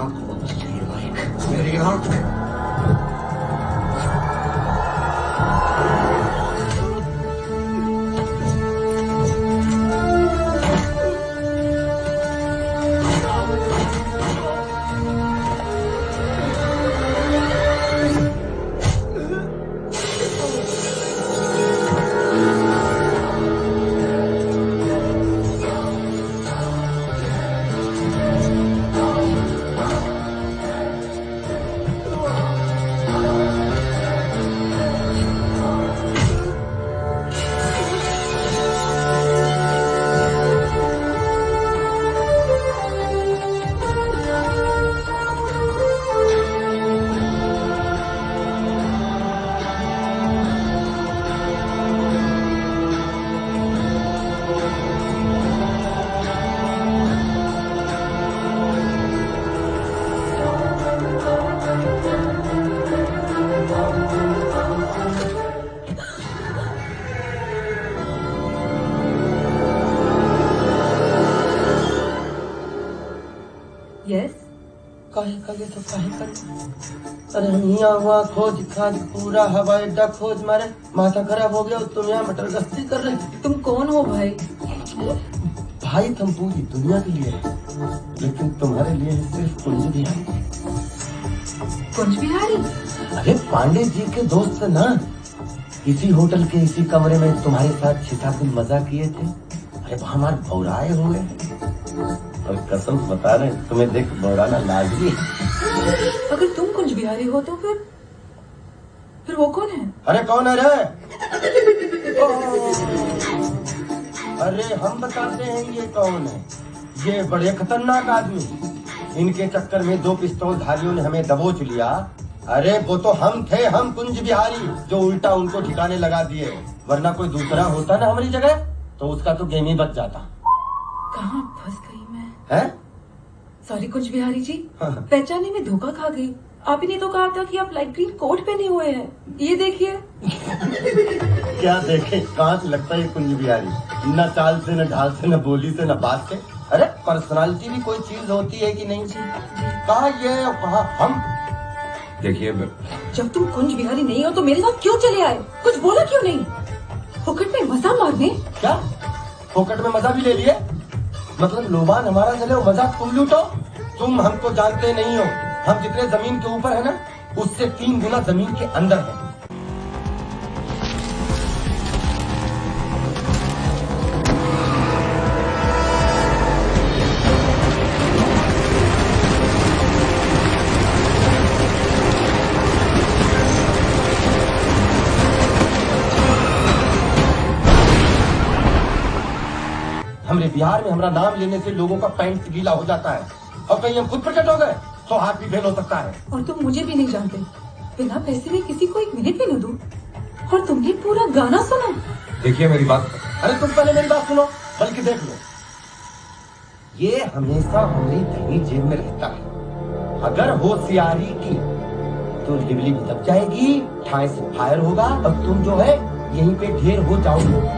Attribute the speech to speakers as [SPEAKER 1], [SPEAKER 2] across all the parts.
[SPEAKER 1] आंख होती है लाइक मेरी आंख।
[SPEAKER 2] यस
[SPEAKER 3] काहे कगे तो काहे कर। अरे हम यहाँ हुआ खोज खाज पूरा हवाई अड्डा खोज मारे माथा खराब हो गया और तुम यहाँ मटर गश्ती कर रहे।
[SPEAKER 2] तुम कौन हो भाई?
[SPEAKER 3] भाई तुम पूरी दुनिया के लिए है, लेकिन तुम्हारे लिए है सिर्फ कुंज बिहारी।
[SPEAKER 2] कुंज बिहारी?
[SPEAKER 3] अरे पांडे जी के दोस्त ना, इसी होटल के इसी कमरे में तुम्हारे साथ 6-7 दिन मजा किए थे। अरे हमारे भौराए हुए और कसम बता रहे तुम्हें देख बौराना लाजमी।
[SPEAKER 2] अगर तुम कुंज बिहारी हो तो फिर वो कौन है?
[SPEAKER 3] अरे कौन है रे? अरे हम बताते हैं ये कौन है। ये बड़े खतरनाक आदमी, इनके चक्कर में 2 पिस्तौलधारियों ने हमें दबोच लिया। अरे वो तो हम थे, हम कुंज बिहारी, जो उल्टा उनको ठिकाने लगा दिए। वरना कोई दूसरा होता ना हमारी जगह तो उसका तो गेम ही बच जाता।
[SPEAKER 2] कहाँ फंस गई मैं?
[SPEAKER 3] है?
[SPEAKER 2] सॉरी कुंज बिहारी जी,
[SPEAKER 3] हाँ।
[SPEAKER 2] पहचाने में धोखा खा गई। आप ही ने तो कहा था कि आप लाइट ग्रीन कोट पहने हुए हैं। ये देखिए।
[SPEAKER 3] क्या देखे, कहाँ से लगता है ये कुंज बिहारी। न चाल से, न ढाल से, न बोली से, न बात से। अरे पर्सनालिटी भी कोई चीज होती है कि नहीं? कहा ये कहा हम।
[SPEAKER 1] देखिए
[SPEAKER 2] जब तुम कुंज बिहारी नहीं हो तो मेरे साथ क्यों चले आए? कुछ बोला क्यों नहीं? फोकट में मजा मारने?
[SPEAKER 3] क्या फोकट में मजा भी ले लिए? मतलब लोबान हमारा चले और मजाक तुम लूटो। तुम हमको जानते नहीं हो, हम जितने जमीन के ऊपर है ना, उससे 3 गुना जमीन के अंदर है। हमरे बिहार में हमारा नाम लेने से लोगों का पैंट गीला हो जाता है, और कहीं हम खुद प्रकट हो गए तो हाथ भी फेल हो सकता है।
[SPEAKER 2] और तुम मुझे भी नहीं जानते। बिना पैसे में किसी को 1 मिनट भी न दूं। और तुमने पूरा गाना सुना?
[SPEAKER 1] देखिए मेरी बात।
[SPEAKER 3] अरे तुम पहले मेरी बात सुनो, बल्कि देख लो। ये हमेशा हमारी दाहिनी जेब में रहता है। अगर होशियारी की तो लिबली भी दब जाएगी, ठाई से फायर होगा और तुम जो है यहीं पे ढेर हो जाओगे।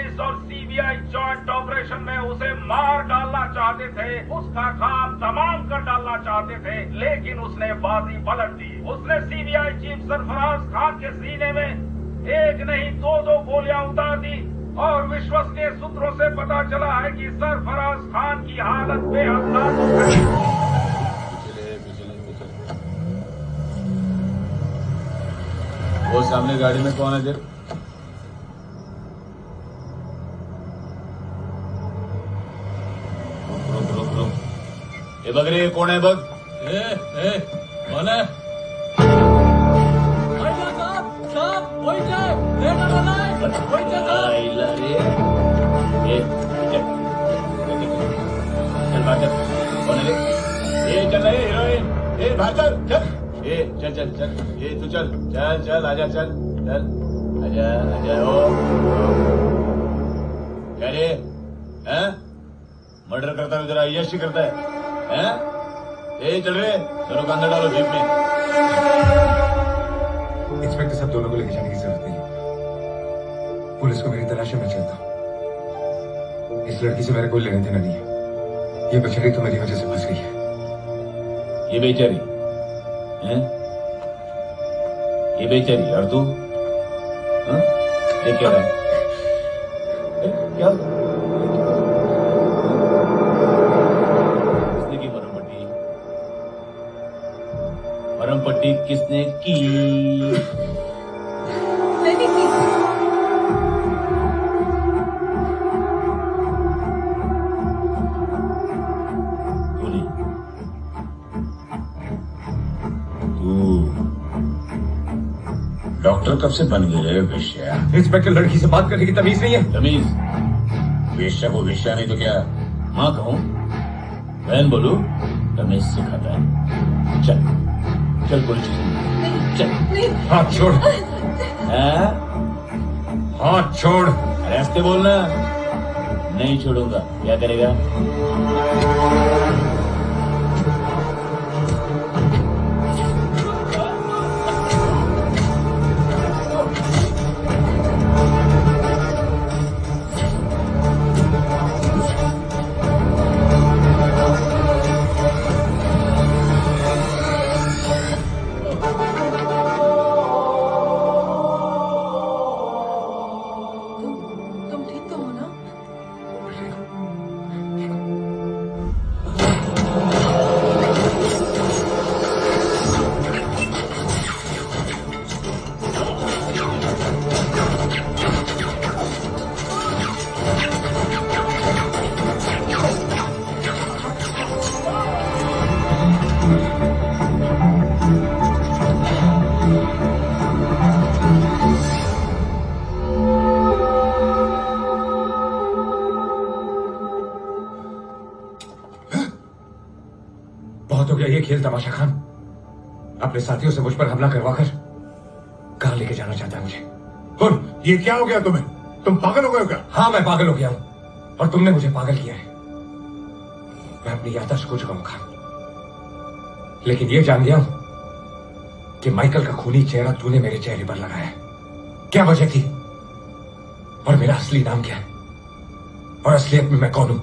[SPEAKER 4] पुलिस और सीबीआई जॉइंट ऑपरेशन में उसे मार डालना चाहते थे, उसका काम तमाम कर डालना चाहते थे, लेकिन उसने बाजी पलट दी। उसने सीबीआई चीफ सरफराज खान के सीने में एक नहीं दो गोलियां उतार दी और विश्वसनीय सूत्रों से पता चला है कि सरफराज खान की हालत बेहद नाजुक है।
[SPEAKER 5] वो सामने गाड़ी में कौन है देर? रुक। ये बग रे, कौन है बग? कौन है? चल बाहर चल। कौन है रे? चल रहे हीरोइन। बाहर चल चल। चल ये तू चल आजा चल आजा। ओ क्या रे? हैं? मर्डर करता है, जरा यशी करता है? चल रे, दोनों को अंदर डालो जीप में।
[SPEAKER 1] इंस्पेक्टर साहब, दोनों को लेके जाने की जरूरत नहीं है। पुलिस को मेरी तलाश में चलता हूँ। इस लड़की से मेरे कोई लेना देना नहीं है। ये बेचारी तो मेरी वजह से फंस गई है।
[SPEAKER 5] ये बेचारी हैं? ये बेचारी और तू? ये क्या है? क्या किसने की मरहम पट्टी? मरहम पट्टी किसने की?
[SPEAKER 2] मैंने की।
[SPEAKER 5] डॉक्टर कब से बन गए रे वेश्या?
[SPEAKER 1] इंस्पेक्टर, लड़की से बात करने की तमीज नहीं है।
[SPEAKER 5] तमीज? वेश्या को वेश्या नहीं तो क्या माँ कहूँ, बहन बोलू? तमीज सिखाता है। चल पुलिस चल।
[SPEAKER 2] नहीं।
[SPEAKER 1] हाथ छोड़। हाथ छोड़।
[SPEAKER 5] रास्ते बोलना। नहीं छोड़ूंगा। क्या करेगा?
[SPEAKER 1] बहुत हो गया ये खेल तमाशा खान। अपने साथियों से मुझ पर हमला करवाकर कहां लेके जाना चाहता है मुझे?
[SPEAKER 6] बोल, ये क्या हो गया तुम्हें? तुम पागल हो गए हो क्या?
[SPEAKER 1] हाँ, मैं पागल हो गया हूं और तुमने मुझे पागल किया है। मैं अपनी याददाश्त खो चुका हूं खान, लेकिन ये जान गया हूं कि माइकल का खूनी चेहरा तूने मेरे चेहरे पर लगाया है। क्या वजह थी और मेरा असली नाम क्या है और असलियत में मैं कौन हूं?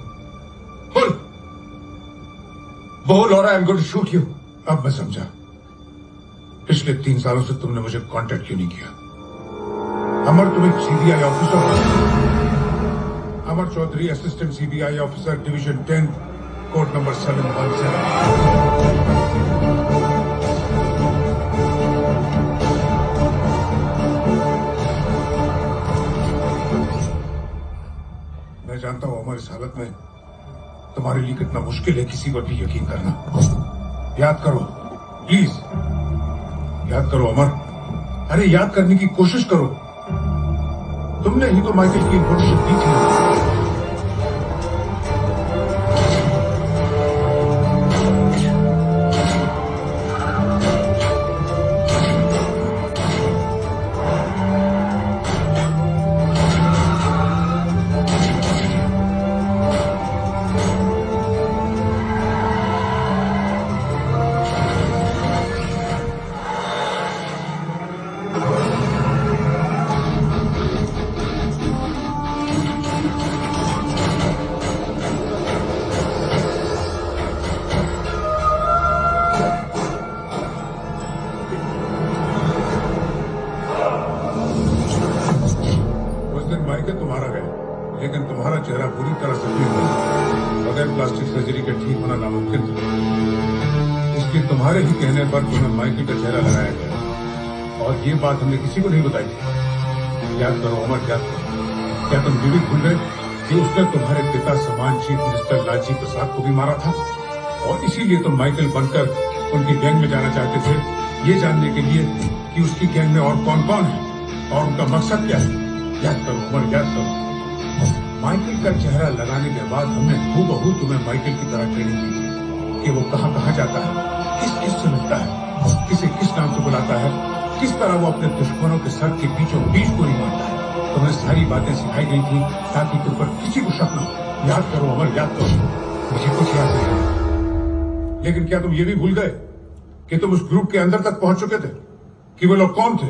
[SPEAKER 1] बोल बोल और I am going to shoot you.
[SPEAKER 6] अब मैं समझा पिछले 3 सालों से तुमने मुझे कांटेक्ट क्यों नहीं किया। अमर, तुम एक सीबीआई ऑफिसर हो। Amar Chaudhary, assistant CBI officer, division 10, code number 717। मैं जानता हूं अमर, इस हालत में तुम्हारे लिए कितना मुश्किल है किसी पर भी यकीन करना। याद करो प्लीज, याद करो अमर। अरे याद करने की कोशिश करो। तुमने ही तो माइकल की इन्फॉर्मेशन दी थी। तो मारा गया, लेकिन तुम्हारा चेहरा पूरी तरह से ठीक हुआ। बगैर प्लास्टिक सर्जरी के ठीक होना नामुमकिन था, इसलिए तुम्हारे ही कहने पर तुम्हें माइकल का चेहरा लगाया गया, और ये बात हमने किसी को नहीं बताई थी। याद करो अमर, याद करो। क्या तुम ये भी भूल गए कि उसने तुम्हारे पिता समान चीफ मिनिस्टर लालजी प्रसाद को भी मारा था, और इसीलिए तुम माइकल बनकर उनकी गैंग में जाना चाहते थे, ये जानने के लिए कि उसकी गैंग में और कौन कौन है और उनका मकसद क्या है। याद करो उमर, याद करो। माइकल का चेहरा लगाने के बाद हमने हूबहू तुम्हें माइकल की तरह ट्रेनिंग दी कि वो कहाँ कहाँ जाता है, किस किस से मिलता है, किसे किस नाम से बुलाता है, किस तरह वो अपने दुश्मनों के सर के बीचों बीच गोली मारता है। तुम्हें सारी बातें सिखाई गई थी ताकि तुम पर किसी को शक न हो। याद करो अमर, याद करो। मुझे कुछ याद नहीं है, लेकिन क्या तुम ये भी भूल गए कि तुम उस ग्रुप के अंदर तक पहुंच चुके थे, कि वो लोग कौन थे,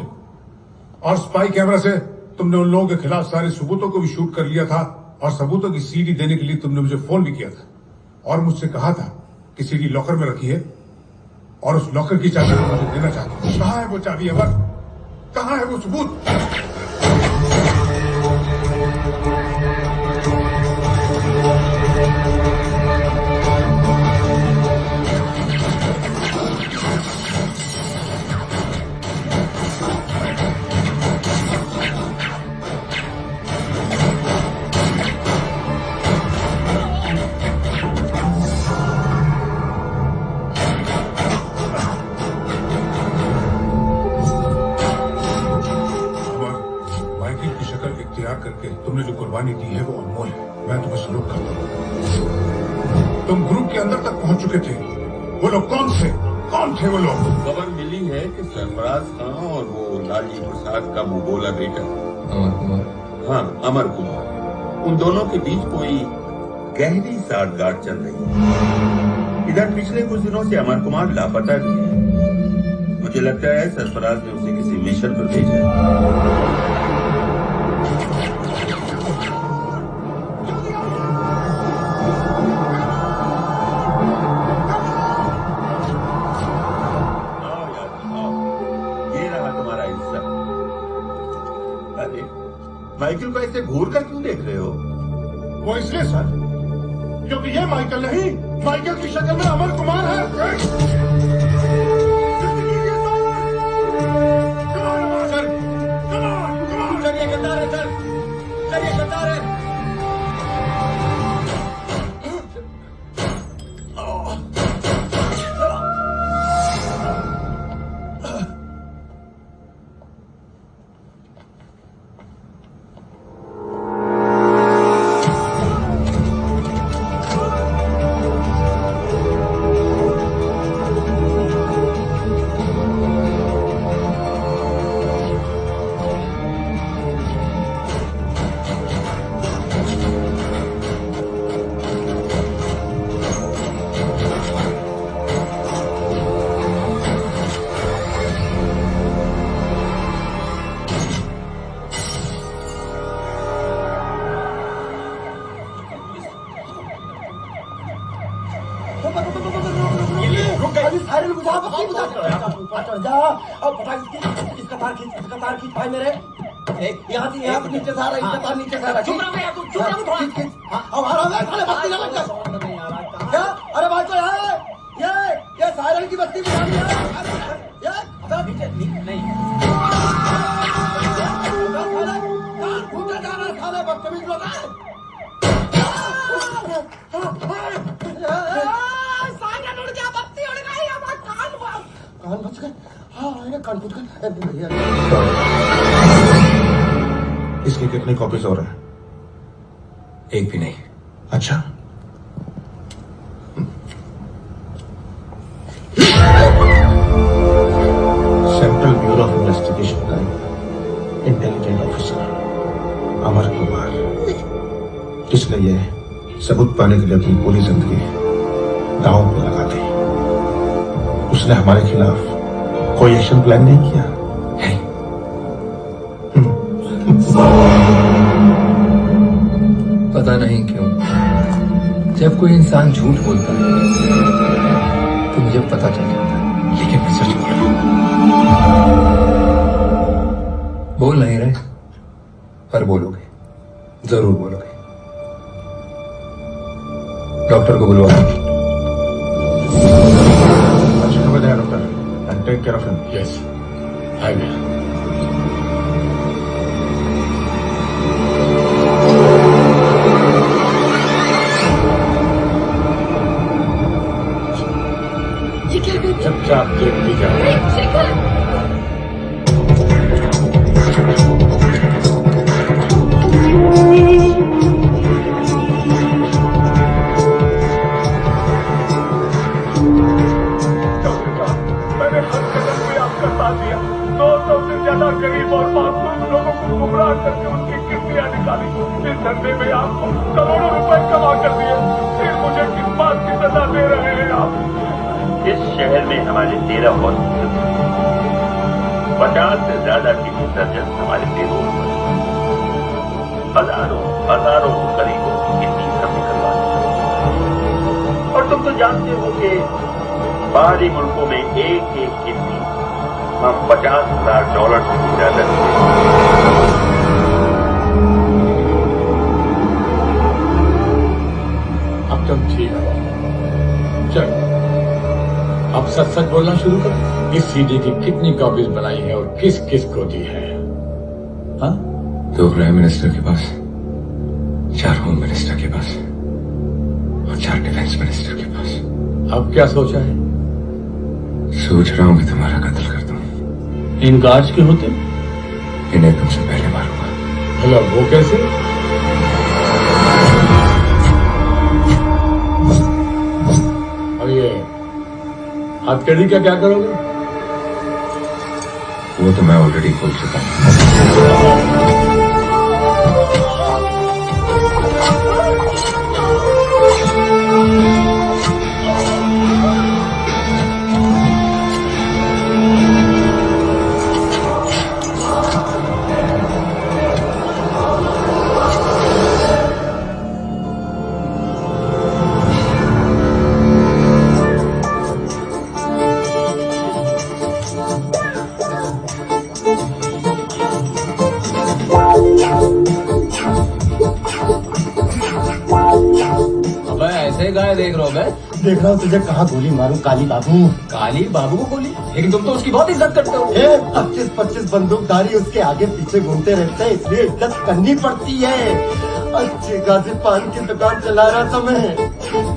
[SPEAKER 6] और स्पाई कैमरा से तुमने उन लोगों के खिलाफ सारे सबूतों को भी शूट कर लिया था, और सबूतों की सीडी देने के लिए तुमने मुझे फोन भी किया था और मुझसे कहा था कि सीडी लॉकर में रखी है, और उस लॉकर की चाबी तुम मुझे देना चाहते हो। कहाँ है वो चाबी अमर, कहाँ है वो सबूत? करके तुमने जो कुर्बानी दी है वो अनमोल है। मैं तुम्हें सलूट करता हूँ। तुम ग्रुप के अंदर तक पहुंच चुके थे। वो लोग कौन थे, कौन थे वो लोग?
[SPEAKER 7] खबर मिली है कि सरफराज खान और वो लालजी प्रसाद का वो बोला बेटा
[SPEAKER 1] अमर कुमार,
[SPEAKER 7] हाँ अमर कुमार, उन दोनों के बीच कोई गहरी साठगांठ चल रही है। इधर पिछले कुछ दिनों से अमर कुमार लापता भी है। मुझे लगता है सरफराज ने उसे किसी मिशन पर भेजा है। माइकल को ऐसे घूर कर क्यों देख रहे हो?
[SPEAKER 6] वो इसलिए सर क्योंकि ये माइकल नहीं, माइकल की शक्ल में अमर कुमार है। सर, सर ये गद्दार है सर, सर ये गद्दार है।
[SPEAKER 3] इसका तार खींच भाई मेरे। यहाँ नीचे से आ रहा है, इसका तार नीचे से आ रहा है। चुप रहो तू, चुप रहो थोड़ा। हमारा है साले बत्ती ना लग जाए। क्या? अरे भाई तो ये सायरन की बत्ती बुझा दी है। ये नहीं साले बदतमीज लोग हैं। सायरन उड़ गया, बत्ती उड़ गई, हमारा कान बच गए। हाँ कान फूट गए।
[SPEAKER 6] इसकी कितनी कॉपीज हो रहे हैं?
[SPEAKER 1] एक भी नहीं।
[SPEAKER 6] अच्छा, सेंट्रल ब्यूरो ऑफ इन्वेस्टिगेशन का इंटेलिजेंट ऑफिसर अमर कुमार, जिसने ये सबूत पाने के लिए अपनी पूरी जिंदगी दांव पे लगा दी, उसने हमारे खिलाफ कोई एक्शन प्लान नहीं किया।
[SPEAKER 1] पता नहीं क्यों जब कोई इंसान झूठ बोलता है तो मुझे पता चल जाता है, लेकिन मैं सच बोल रहा हूं। बोल नहीं रहे पर बोलोगे। जरूर बोलोगे। डॉक्टर को बुलवा।
[SPEAKER 6] अच्छी खबर है doctor, and take care of him.
[SPEAKER 5] Yes, I will.
[SPEAKER 2] ये क्या कर रहे हैं?
[SPEAKER 5] चुपचाप देखती जाओ।
[SPEAKER 2] शेखर!
[SPEAKER 4] मैंने हर कदम पे आपका साथ दिया। 200 से ज्यादा गरीब और मासूम लोगों को गुमराह करके उनकी किस्तियां निकाली। इस धंधे में आपको करोड़ों रुपए कमा कर दिए, फिर मुझे किस बात की सजा दे रहे हैं आप?
[SPEAKER 7] इस शहर में हमारे 13 हॉस्पिटल, 50 से ज्यादा किडनी सर्जन हमारे पेरोल पर, हजारों गरीबों की किडनी हम निकलवा देते। और तुम तो जानते हो कि बाहरी मुल्कों में एक किडनी हम $50,000 से ज्यादा
[SPEAKER 5] अब तुम ठीक हो। चलो, अब सच सच बोलना शुरू करो। इस सीडी की कितनी कॉपीज बनाई है और किस किस को दी है? हाँ?
[SPEAKER 1] 2 प्राइम मिनिस्टर के पास, 4 होम मिनिस्टर के पास और 4 डिफेंस मिनिस्टर के पास।
[SPEAKER 5] अब क्या सोचा है?
[SPEAKER 1] सोच रहा हूं कि तुम्हारा कत्ल कर दूं।
[SPEAKER 5] इन गार्ड्स के होते?
[SPEAKER 1] इन्हें तुमसे पहले मारूंगा।
[SPEAKER 5] हेलो, वो कैसे? और ये हथकड़ी का क्या करोगे?
[SPEAKER 1] वो तो मैं ऑलरेडी खोल चुका हूं।
[SPEAKER 5] अबे ऐसे गाय देख रहे हो? मैं
[SPEAKER 3] देख रहा हूँ तुझे कहाँ गोली मारूं काली बाबू।
[SPEAKER 5] काली बाबू को बोली, लेकिन तुम तो उसकी बहुत इज्जत करते हो।
[SPEAKER 3] 25-25 बंदूकधारी उसके आगे पीछे घूमते रहते हैं, इसलिए इज्जत करनी पड़ती है। अच्छी गाजी पान की दुकान चला रहा था मैं,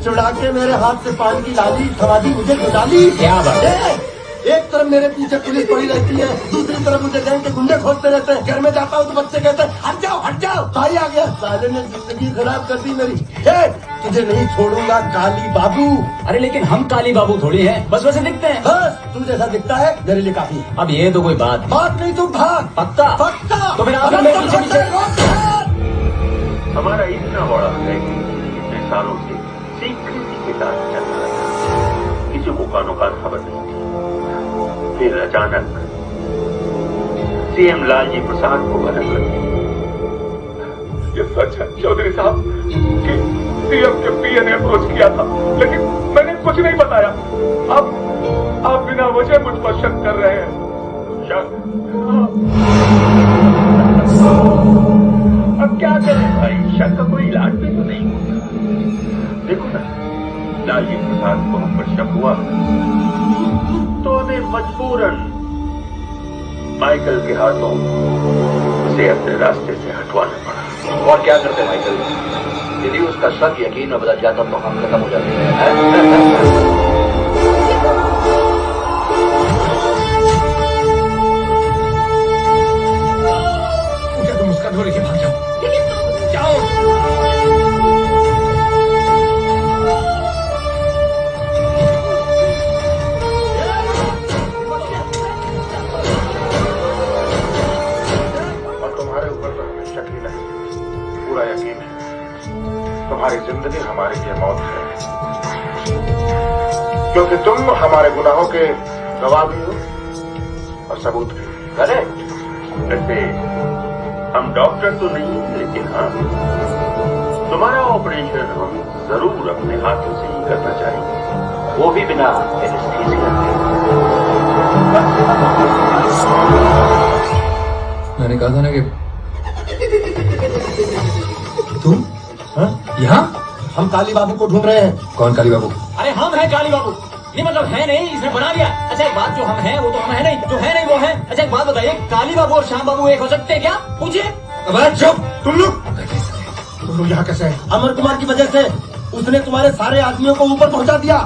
[SPEAKER 3] चुरा के मेरे हाथ से पान की लाली थमा दी मुझे गुलाली।
[SPEAKER 5] क्या बात
[SPEAKER 3] है? एक तरफ मेरे पीछे पुलिस पड़ी रहती है, दूसरी तरफ मुझे गैंग के गुंडे खोजते रहते हैं। घर में जाता हूँ तो बच्चे कहते हैं हट जाओ हट जाओ। भाई आ गया, साले ने जिंदगी खराब कर दी मेरी। तुझे नहीं छोड़ूंगा काली बाबू।
[SPEAKER 5] अरे लेकिन हम काली बाबू थोड़ी हैं, बस वैसे दिखते हैं।
[SPEAKER 3] बस तू जैसा दिखता है मेरे लिए काफी।
[SPEAKER 5] अब ये तो कोई बात नहीं।
[SPEAKER 3] बात नहीं तुम भाग।
[SPEAKER 5] पक्का?
[SPEAKER 3] पक्का।
[SPEAKER 5] तो फिर आप
[SPEAKER 3] अगर
[SPEAKER 5] मेरे
[SPEAKER 3] तुम
[SPEAKER 5] पीछे
[SPEAKER 3] भागते
[SPEAKER 5] पीछे।
[SPEAKER 7] हमारा इतना बड़ा है कि इतने सालों से सीक्रेसी के साथ चल रहा था, किसी को कानों का खबर नहीं थी। फिर अचानक सीएम लालजी प्रसाद को बदल कर
[SPEAKER 4] ये सच है चौधरी साहब कि सीएम के पीए ने अप्रोच किया था, लेकिन मैंने कुछ नहीं बताया। आप बिना वजह मुझ पर शक कर रहे हैं। शक?
[SPEAKER 7] अब क्या करें भाई, शक का कोई इलाज भी तो नहीं होता। देखो ना, लालजी प्रसाद को हम पर शक हुआ तो हमें मजबूरन माइकल के हाथों उसे अपने रास्ते से हटवाना पड़ा।
[SPEAKER 8] और क्या करते माइकल? यदि उसका शक यकीन में बदल जाता तो हम खत्म हो जाते हैं।
[SPEAKER 1] क्या तुम उसका धोरे के भाग जाओ?
[SPEAKER 6] पूरा यकीन है तुम्हारी जिंदगी हमारे लिए मौत है, क्योंकि तुम हमारे गुनाहों के गवाह भी हो और सबूत भी।
[SPEAKER 7] वैसे हम डॉक्टर तो नहीं, लेकिन हाँ, तुम्हारा ऑपरेशन हम जरूर अपने हाथों से ही करना चाहेंगे, वो भी बिना एनेस्थीसिया के।
[SPEAKER 1] मैंने कहा था ना कि तुम
[SPEAKER 3] हाँ?
[SPEAKER 1] यहाँ?
[SPEAKER 3] हम काली बाबू को ढूंढ रहे हैं।
[SPEAKER 1] कौन काली बाबू?
[SPEAKER 9] अरे हम हैं काली बाबू। नहीं मतलब है नहीं, इसने बना दिया। अच्छा एक बात, जो हम हैं वो तो हम है नहीं, जो है नहीं वो है। अच्छा एक बात बताइए, काली बाबू और श्याम बाबू एक हो सकते हैं क्या? पूछिए।
[SPEAKER 1] अब चुप।
[SPEAKER 6] तुम लोग यहाँ कैसे हैं?
[SPEAKER 3] अमर कुमार की वजह से उसने तुम्हारे सारे आदमियों को ऊपर पहुंचा दिया।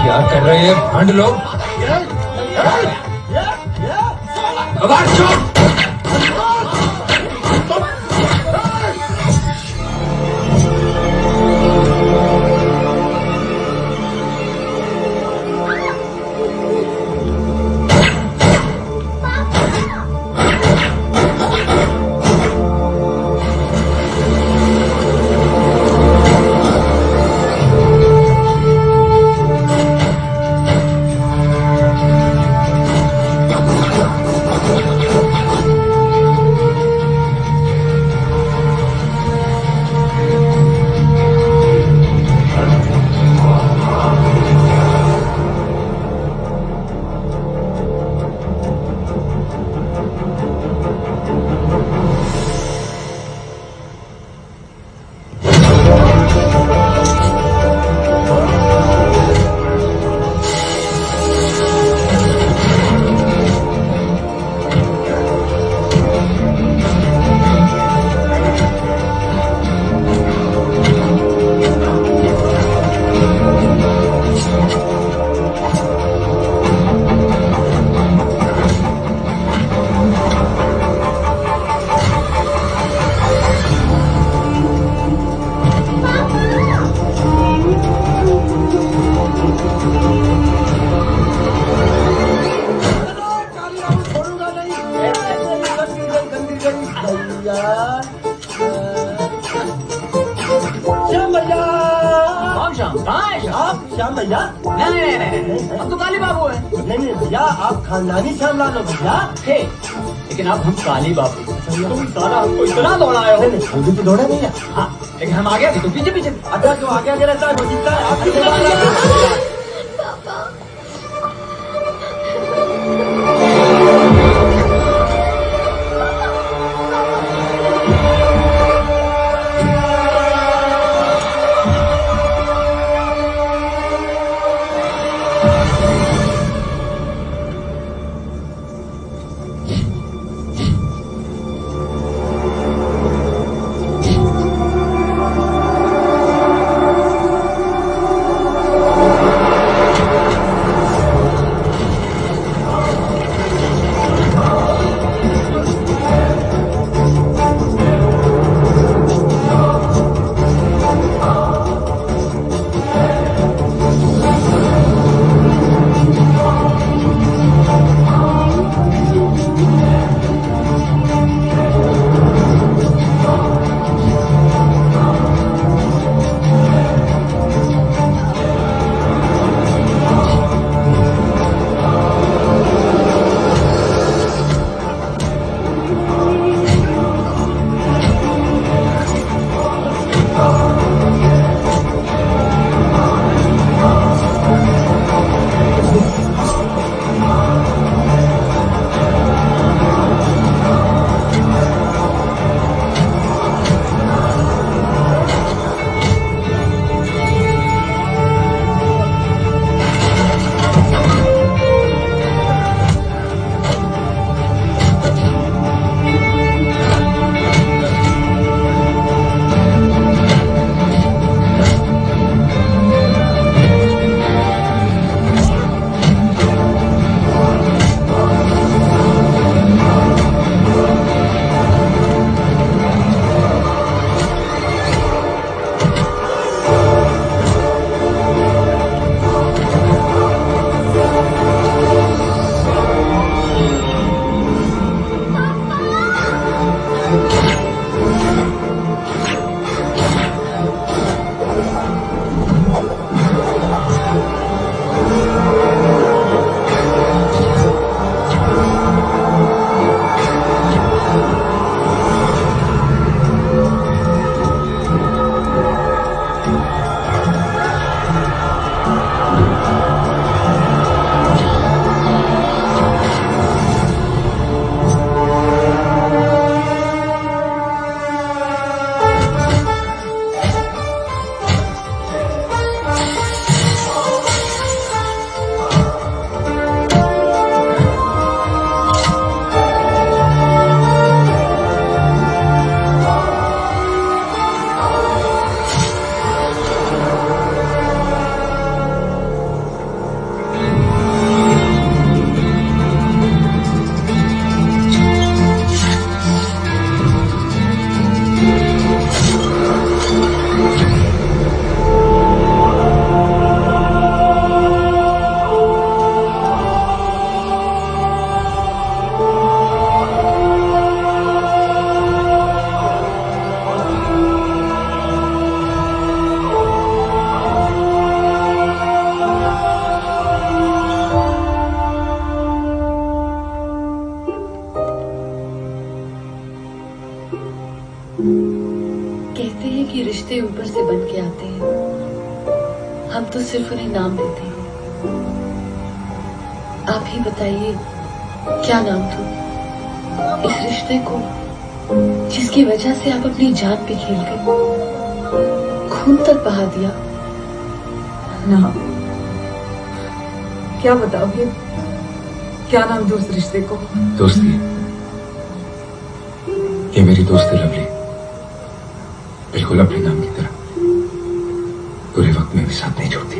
[SPEAKER 1] क्या कर रहे हैं भंड लोग? अब चुप।
[SPEAKER 3] श्याम भैया,
[SPEAKER 9] कौन श्याम? कहाँ है श्याम?
[SPEAKER 3] आप श्याम भैया?
[SPEAKER 9] नहीं, हम तो काली बाबू हैं।
[SPEAKER 3] नहीं भैया, आप खानदानी श्याम लाल हो भैया।
[SPEAKER 9] थे, लेकिन अब हम काली बाबू। तुम सारा हमको इतना दौड़ाए हो।
[SPEAKER 3] हम भी तो दौड़े भैया।
[SPEAKER 9] हाँ, लेकिन हम आगे तो पीछे पीछे।
[SPEAKER 3] अगर जो आगे आगे रहता है वो जीतता है। आप पीछे भाग।
[SPEAKER 10] कहते हैं कि रिश्ते ऊपर से बन के आते हैं, हम तो सिर्फ उन्हें नाम देते हैं। आप ही बताइए, क्या नाम दूं इस रिश्ते को जिसकी वजह से आप अपनी जान पे खेल गए, खून तक बहा दिया।
[SPEAKER 2] नाम क्या बताओगे? क्या नाम दूं उस रिश्ते को?
[SPEAKER 1] दोस्ती। ये मेरी दोस्ती लवली, बिल्कुल अपने नाम की तरह बुरे वक्त में भी साथ नहीं छोड़ती।